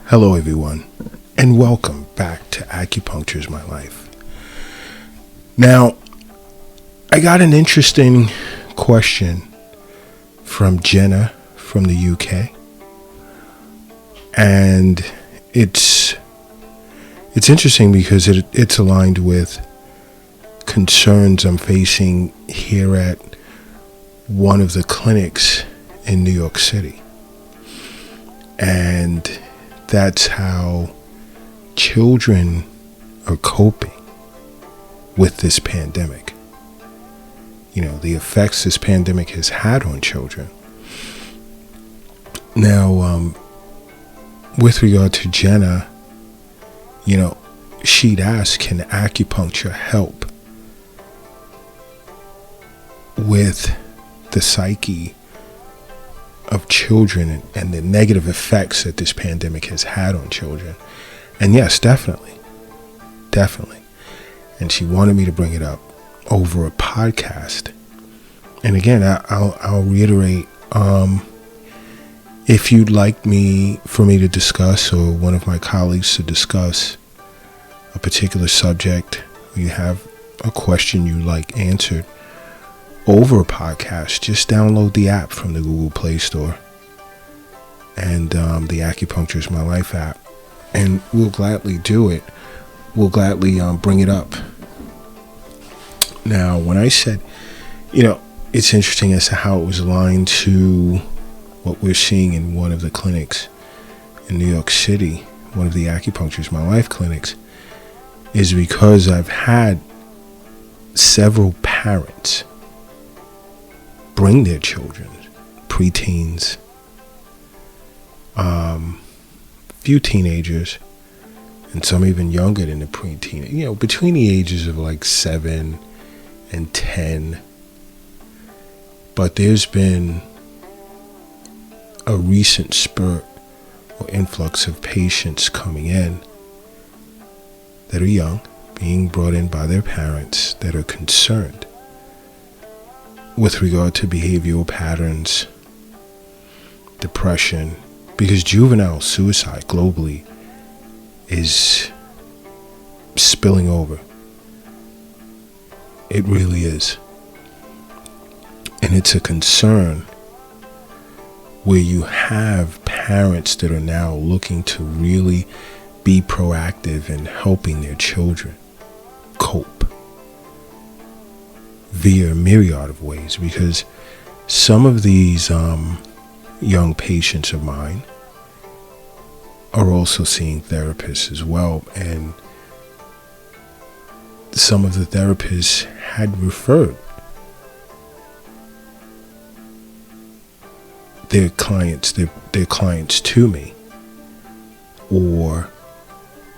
Hello everyone, and welcome back to Acupuncture is My Life. Now, I got an interesting question from Jenna from the UK, and it's interesting because it's aligned with concerns I'm facing here at one of the clinics in New York City. And that's how children are coping with this pandemic. You know, the effects this pandemic has had on children. Now, with regard to Jenna, you know, she'd asked, can acupuncture help with the psyche of children and the negative effects that this pandemic has had on children? And yes, definitely. And she wanted me to bring it up over a podcast. And again, I'll reiterate, if you'd like for me to discuss, or one of my colleagues to discuss a particular subject, or you have a question you'd like answered over a podcast, just download the app from the Google Play Store and the Acupuncture is My Life app, and we'll gladly do it. We'll gladly bring it up. Now, when I said, you know, it's interesting as to how it was aligned to what we're seeing in one of the clinics in New York City, one of the Acupuncture is My Life clinics, is because I've had several parents bring their children, preteens, few teenagers, and some even younger than the preteen, you know, between the ages of like 7 and 10. But there's been a recent spurt or influx of patients coming in that are young, being brought in by their parents that are concerned with regard to behavioral patterns, depression, because juvenile suicide globally is spilling over. It really is. And it's a concern where you have parents that are now looking to really be proactive in helping their children cope via a myriad of ways, because some of these young patients of mine are also seeing therapists as well, and some of the therapists had referred their clients to me, or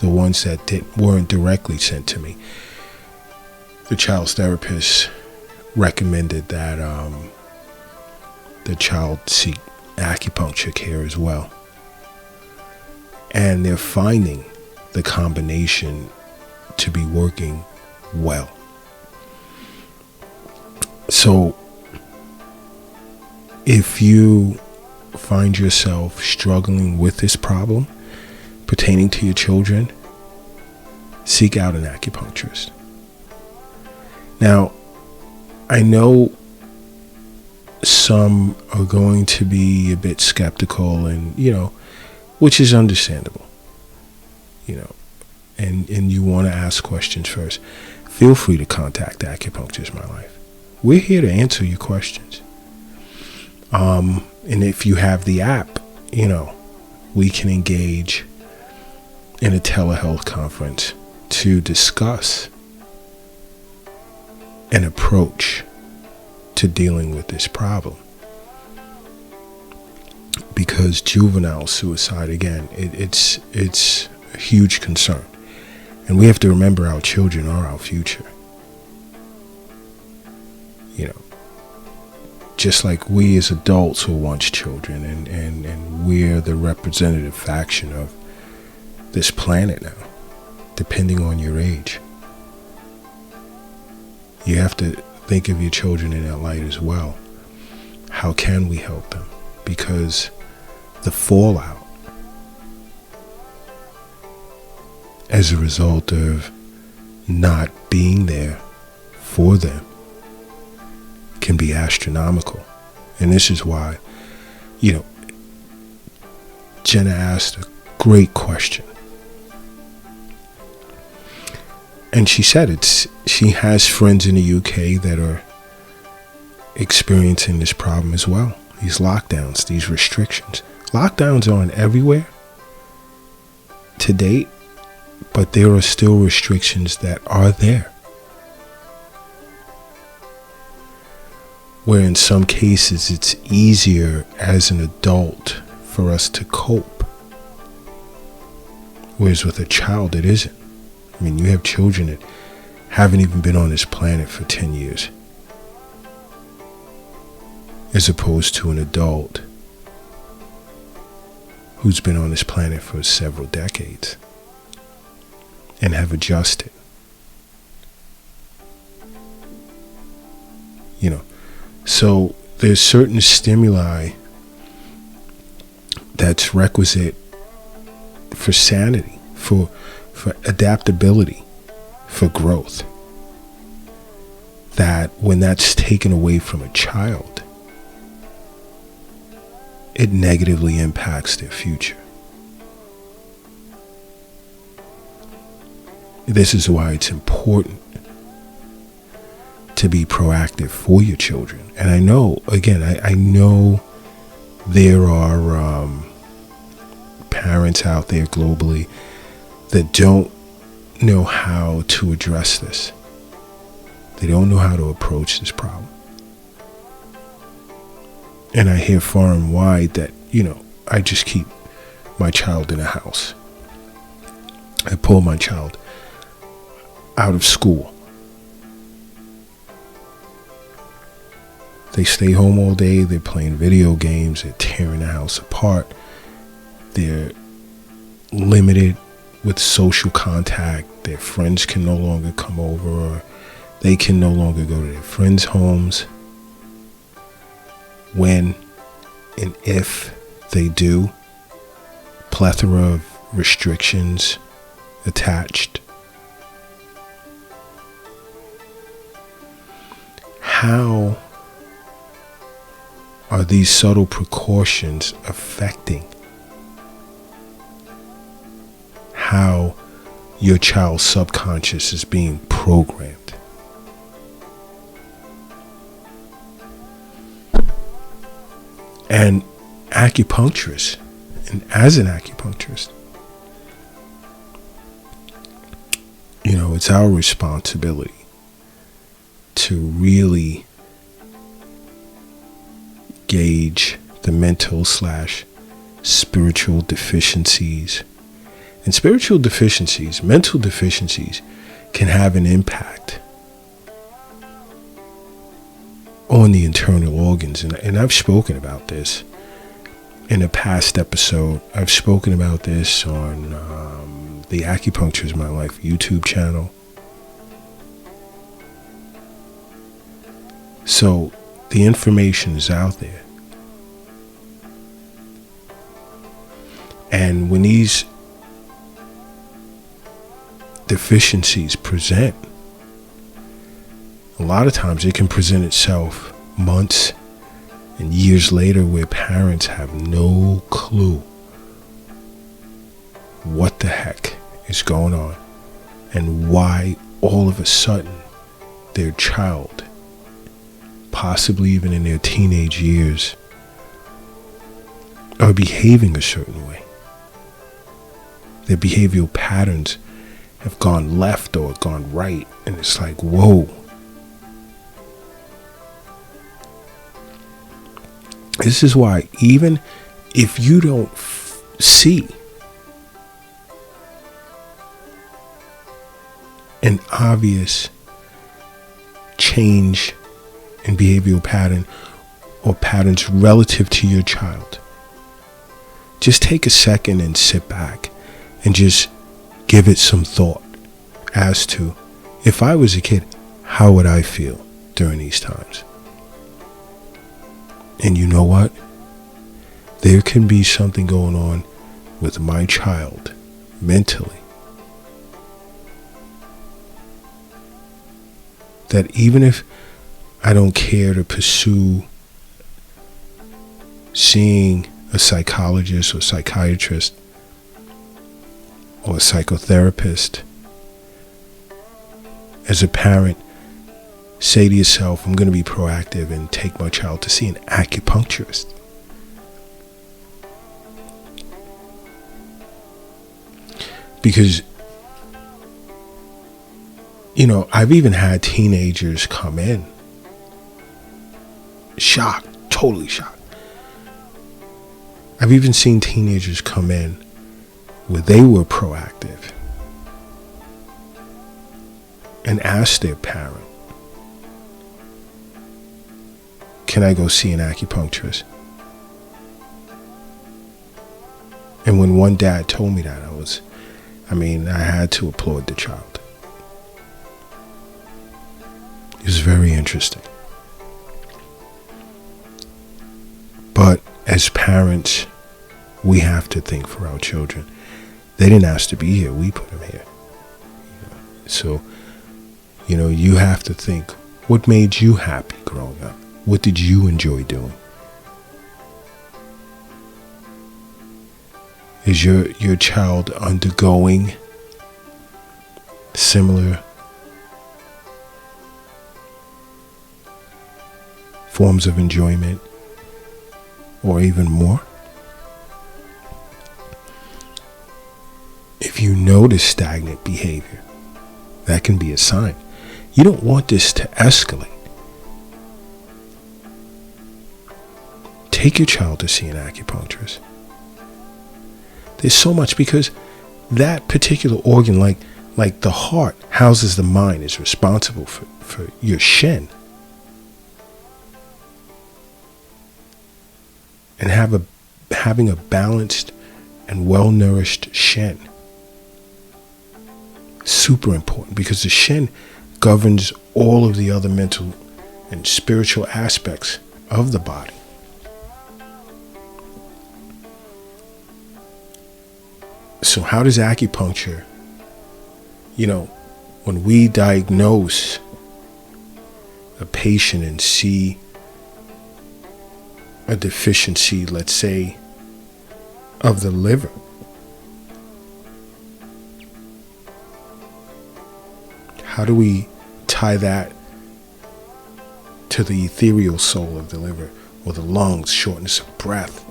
the ones that weren't directly sent to me. The child's therapist recommended that the child seek acupuncture care as well. And they're finding the combination to be working well. So if you find yourself struggling with this problem pertaining to your children, seek out an acupuncturist. Now, I know some are going to be a bit skeptical, and, you know, which is understandable, you know, and you want to ask questions first. Feel free to contact Acupuncture is My Life. We're here to answer your questions. And if you have the app, you know, we can engage in a telehealth conference to discuss an approach to dealing with this problem. Because juvenile suicide, again, it's a huge concern. And we have to remember our children are our future. You know, just like we as adults were once children, and we're the representative faction of this planet now, depending on your age. You have to think of your children in that light as well. How can we help them? Because the fallout as a result of not being there for them can be astronomical. And this is why, Jenna asked a great question. And she said she has friends in the UK that are experiencing this problem as well. These lockdowns, these restrictions. Lockdowns aren't everywhere to date, but there are still restrictions that are there. Where in some cases it's easier as an adult for us to cope. Whereas with a child it isn't. I mean, you have children that haven't even been on this planet for 10 years. As opposed to an adult who's been on this planet for several decades and have adjusted. So there's certain stimuli that's requisite for sanity, for adaptability, for growth, that when that's taken away from a child, it negatively impacts their future. This is why it's important to be proactive for your children. And I know, again, I know there are parents out there globally that don't know how to address this. They don't know how to approach this problem. And I hear far and wide that, I just keep my child in a house. I pull my child out of school. They stay home all day. They're playing video games. They're tearing the house apart. They're limited with social contact. Their friends can no longer come over, or they can no longer go to their friends' homes. When and if they do, plethora of restrictions attached. How are these subtle precautions affecting how your child's subconscious is being programmed? And acupuncturists, and as an acupuncturist, it's our responsibility to really gauge the mental/spiritual deficiencies. And spiritual deficiencies, mental deficiencies, can have an impact on the internal organs. And I've spoken about this in a past episode. I've spoken about this on the Acupuncture is My Life YouTube channel. So the information is out there. And when these deficiencies present, a lot of times it can present itself months and years later, where parents have no clue what the heck is going on and why all of a sudden their child, possibly even in their teenage years, are behaving a certain way. Their behavioral patterns have gone left or gone right, and it's like, whoa. This is why, even if you don't see an obvious change in behavioral pattern or patterns relative to your child, just take a second and sit back and just give it some thought as to, if I was a kid, how would I feel during these times? And you know what? There can be something going on with my child mentally that even if I don't care to pursue seeing a psychologist or psychiatrist or a psychotherapist, as a parent, say to yourself, I'm going to be proactive and take my child to see an acupuncturist. Because, I've even had teenagers come in shocked, totally shocked. I've even seen teenagers come in where they were proactive and asked their parent, can I go see an acupuncturist? And when one dad told me that, I had to applaud the child. It was very interesting. But as parents, we have to think for our children. They didn't ask to be here. We put them here. So, you have to think, what made you happy growing up? What did you enjoy doing? Is your child undergoing similar forms of enjoyment or even more? If you notice stagnant behavior, that can be a sign. You don't want this to escalate. Take your child to see an acupuncturist. There's so much, because that particular organ, like the heart, houses the mind, is responsible for your shin. And having a balanced and well-nourished shin, super important, because the shin governs all of the other mental and spiritual aspects of the body. So how does acupuncture, when we diagnose a patient and see a deficiency, let's say, of the liver, how do we tie that to the ethereal soul of the liver, or the lungs, shortness of breath,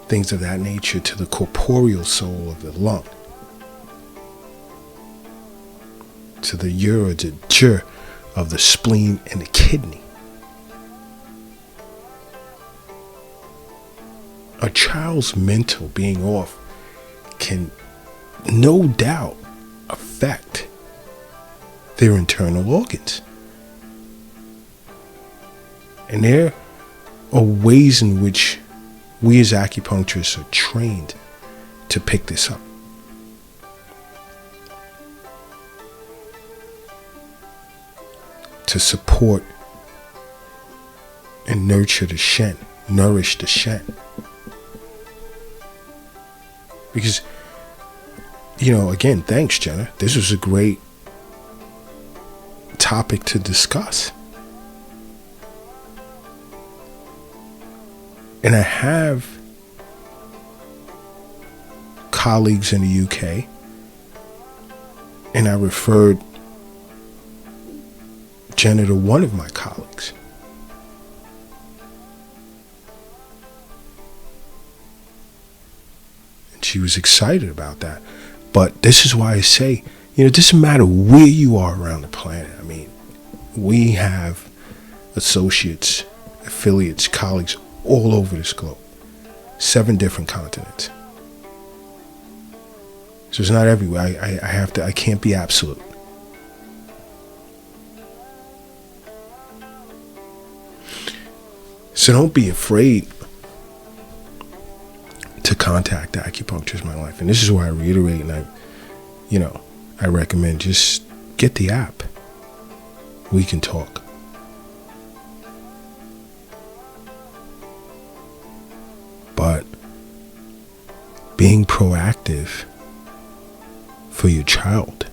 things of that nature, to the corporeal soul of the lung, to the ura of the spleen and the kidney? A child's mental being off can no doubt affect their internal organs. And there are ways in which we as acupuncturists are trained to pick this up. To support and nurture the shin, nourish the shin. Because, again, thanks, Jenna. This was a great topic to discuss. And I have colleagues in the UK, and I referred Jenna to one of my colleagues. And she was excited about that. But this is why I say, it doesn't matter where you are around the planet. We have associates, affiliates, colleagues all over this globe, 7 different continents. So it's not everywhere. I can't be absolute. So don't be afraid to contact acupuncturists in my life. And this is why I reiterate, and I recommend, just get the app. We can talk. But being proactive for your child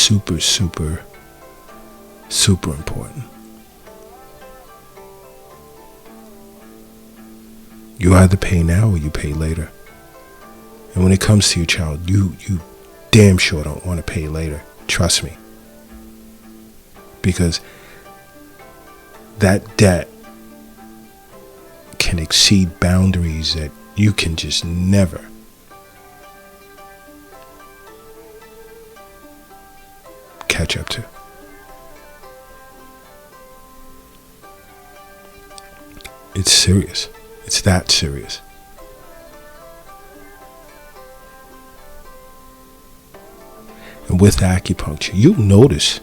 super, super, super important. You either pay now or you pay later. And when it comes to your child, you damn sure don't want to pay later. Trust me. Because that debt can exceed boundaries that you can just never catch up to. It's serious. It's that serious. And with acupuncture, you'll notice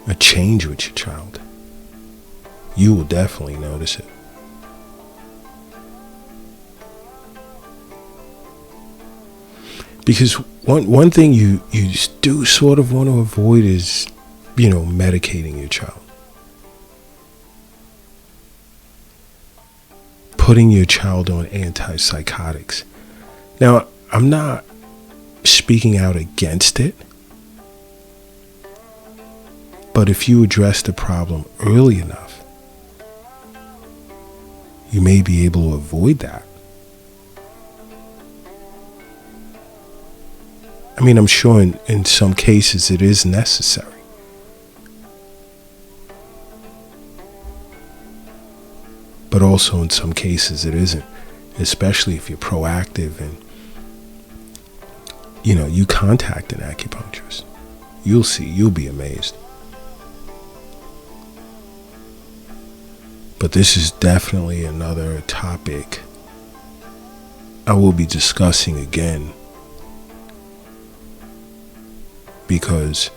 a change with your child. You will definitely notice it. Because one thing you do sort of want to avoid is, medicating your child. Putting your child on antipsychotics. Now, I'm not speaking out against it, but if you address the problem early enough, you may be able to avoid that. I mean, I'm sure in some cases it is necessary. But also in some cases it isn't, especially if you're proactive and, you contact an acupuncturist. You'll see, you'll be amazed. But this is definitely another topic I will be discussing again. Because,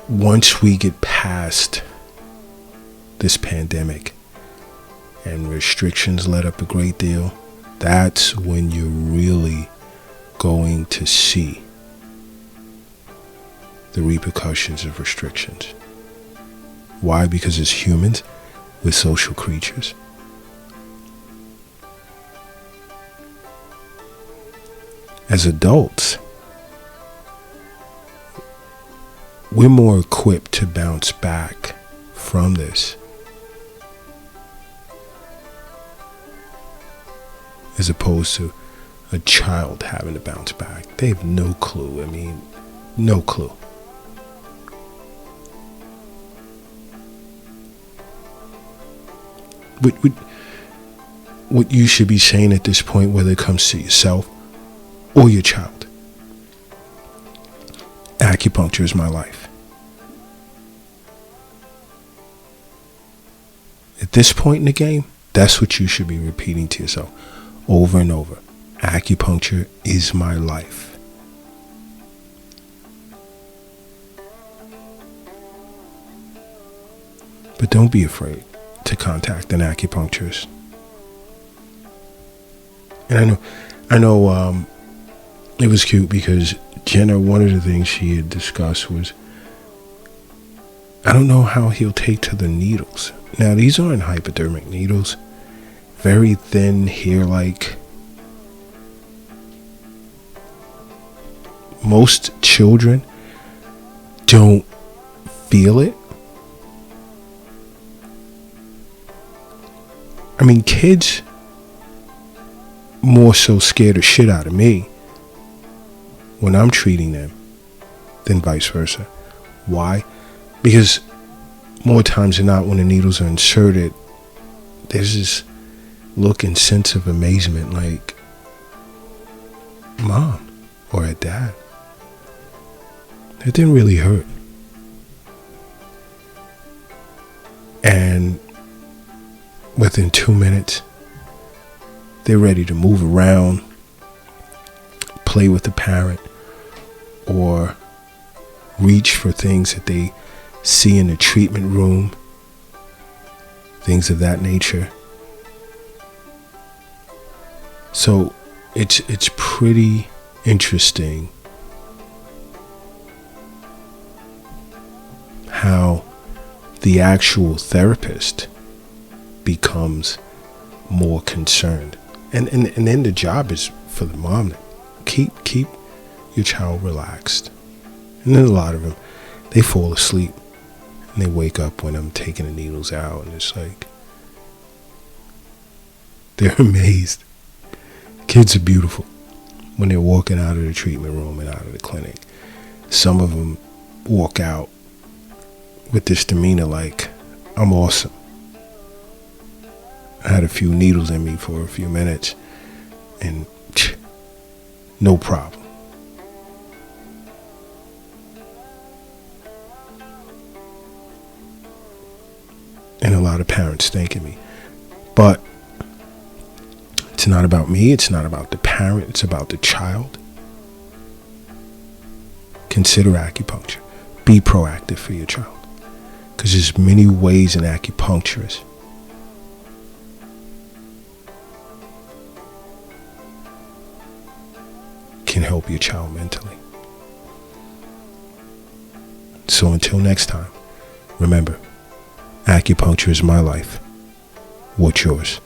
once we get past this pandemic and restrictions let up a great deal, that's when you're really going to see the repercussions of restrictions. Why? Because as humans, we're social creatures. As adults, we're more equipped to bounce back from this as opposed to a child having to bounce back. They have no clue. I mean, no clue. What you should be saying at this point, whether it comes to yourself or your child: acupuncture is my life. At this point in the game, that's what you should be repeating to yourself over and over. Acupuncture is my life. But don't be afraid to contact an acupuncturist. And I know it was cute because Jenna, one of the things she had discussed was, I don't know how he'll take to the needles. Now, these aren't hypodermic needles. Very thin, hair-like. Most children don't feel it. I mean, kids more so scare the shit out of me when I'm treating them than vice versa. Why? Because more times than not, when the needles are inserted, there's this look and sense of amazement, like, Mom or at Dad, it didn't really hurt. And within 2 minutes, they're ready to move around, play with the parent, or reach for things that they see in the treatment room, things of that nature. So it's pretty interesting how the actual therapist becomes more concerned. And then the job is for the mom to keep your child relaxed. And then a lot of them, they fall asleep and they wake up when I'm taking the needles out, and it's like they're amazed. Kids are beautiful when they're walking out of the treatment room and out of the clinic. Some of them walk out with this demeanor like, I'm awesome. I had a few needles in me for a few minutes and no problem. And a lot of parents thanking me. But it's not about me. It's not about the parent. It's about the child. Consider acupuncture. Be proactive for your child. Because there's many ways an acupuncturist can help your child mentally. So until next time, remember, acupuncture is my life. What's yours?